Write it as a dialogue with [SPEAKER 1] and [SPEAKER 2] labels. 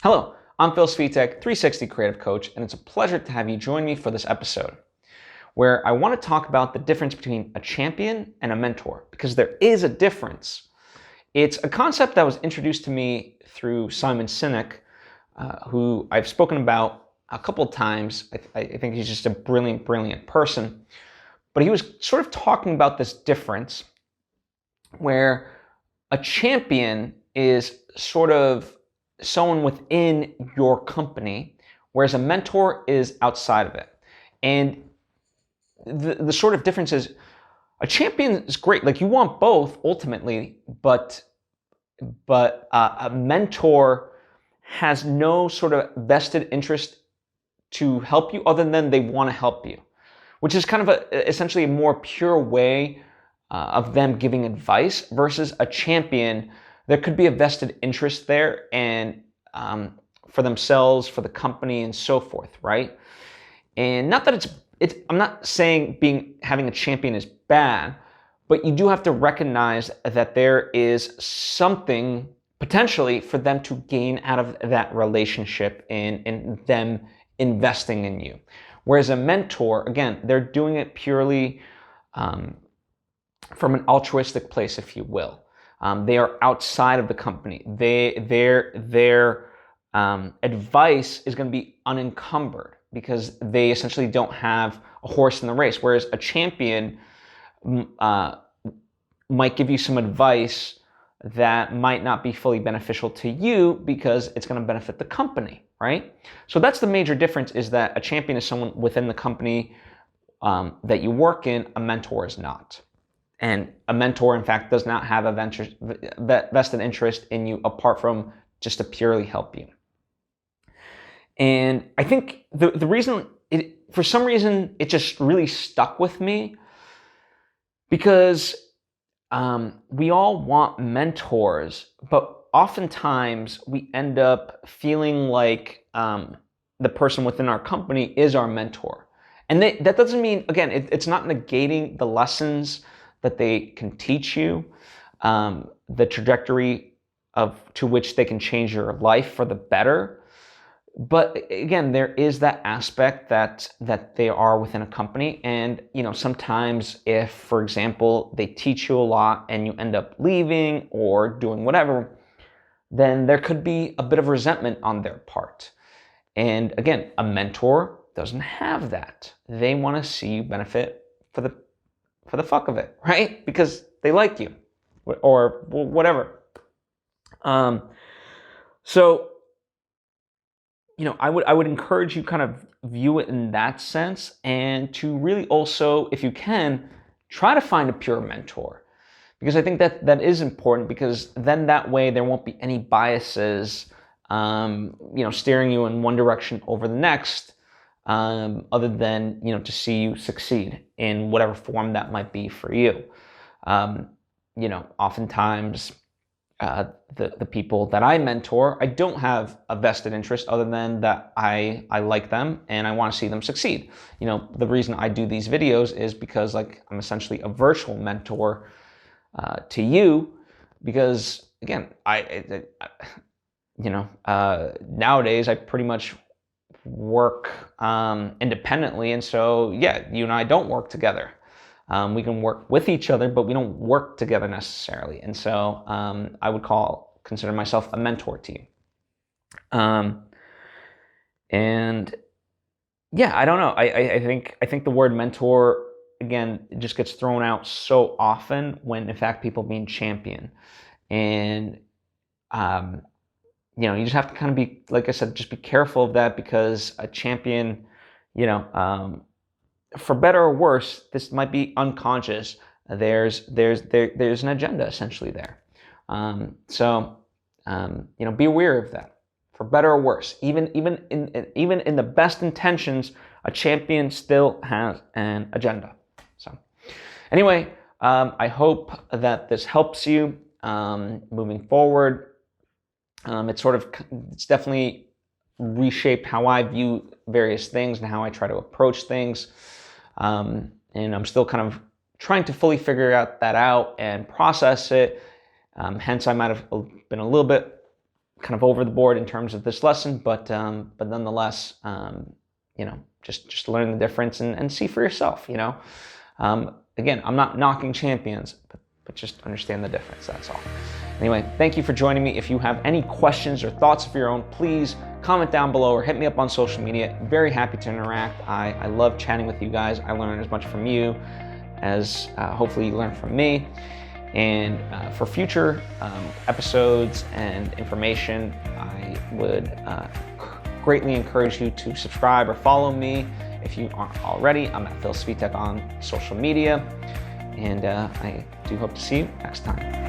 [SPEAKER 1] Hello, I'm Phil Svitek, 360 Creative Coach, and it's a pleasure to have you join me for this episode, where I want to talk about the difference between a champion and a mentor, because there is a difference. It's a concept that was introduced to me through Simon Sinek, who I've spoken about a couple of times. I think he's just a brilliant, brilliant person. But he was sort of talking about this difference where a champion is sort of someone within your company, whereas a mentor is outside of it. And the sort of difference is a champion is great. Like, you want both ultimately, but a mentor has no sort of vested interest to help you other than they want to help you, which is kind of essentially a more pure way of them giving advice versus a champion. There could be a vested interest there, and for themselves, for the company, and so forth, right? And not that it's I'm not saying having a champion is bad, but you do have to recognize that there is something potentially for them to gain out of that relationship and them investing in you. Whereas a mentor, again, they're doing it purely from an altruistic place, if you will. They are outside of the company. Their advice is going to be unencumbered because they essentially don't have a horse in the race. Whereas a champion might give you some advice that might not be fully beneficial to you because it's going to benefit the company, right? So that's the major difference, is that a champion is someone within the company that you work in. A mentor is not. And a mentor, in fact, does not have a vested interest in you apart from just to purely help you. And I think the reason, for some reason, it just really stuck with me because we all want mentors, but oftentimes we end up feeling like the person within our company is our mentor. And that doesn't mean, again, it's not negating the lessons that they can teach you, the trajectory to which they can change your life for the better. But again, there is that aspect that they are within a company. And sometimes if, for example, they teach you a lot and you end up leaving or doing whatever, then there could be a bit of resentment on their part. And again, a mentor doesn't have that. They want to see you benefit for the fuck of it, right? Because they like you or whatever. So I would encourage you kind of view it in that sense, and to really also, if you can, try to find a pure mentor, because I think that is important, because then that way there won't be any biases steering you in one direction over the next, other than to see you succeed in whatever form that might be for you. Oftentimes the people that I mentor, I don't have a vested interest other than that I like them and I want to see them succeed. The reason I do these videos is because, like, I'm essentially a virtual mentor to you, because again, nowadays I pretty much work independently, and so yeah, you and I don't work together. We can work with each other, but we don't work together necessarily. And so I would consider myself a mentor to you. And yeah, I don't know. I think the word mentor, again, just gets thrown out so often when in fact people mean champion. And you just have to kind of be, like I said, just be careful of that, because a champion, for better or worse, this might be unconscious. There's an agenda essentially there. So be aware of that. For better or worse, even in the best intentions, a champion still has an agenda. So anyway, I hope that this helps you moving forward. It's definitely reshaped how I view various things and how I try to approach things. And I'm still kind of trying to fully figure that out and process it. Hence, I might have been a little bit kind of over the board in terms of this lesson, but nonetheless, just learn the difference and see for yourself. Again, I'm not knocking champions, but just understand the difference. That's all. Anyway, thank you for joining me. If you have any questions or thoughts of your own, please comment down below or hit me up on social media. Very happy to interact. I love chatting with you guys. I learn as much from you as hopefully you learn from me. And for future episodes and information, I would greatly encourage you to subscribe or follow me if you aren't already. I'm at Svitek on social media, and I do hope to see you next time.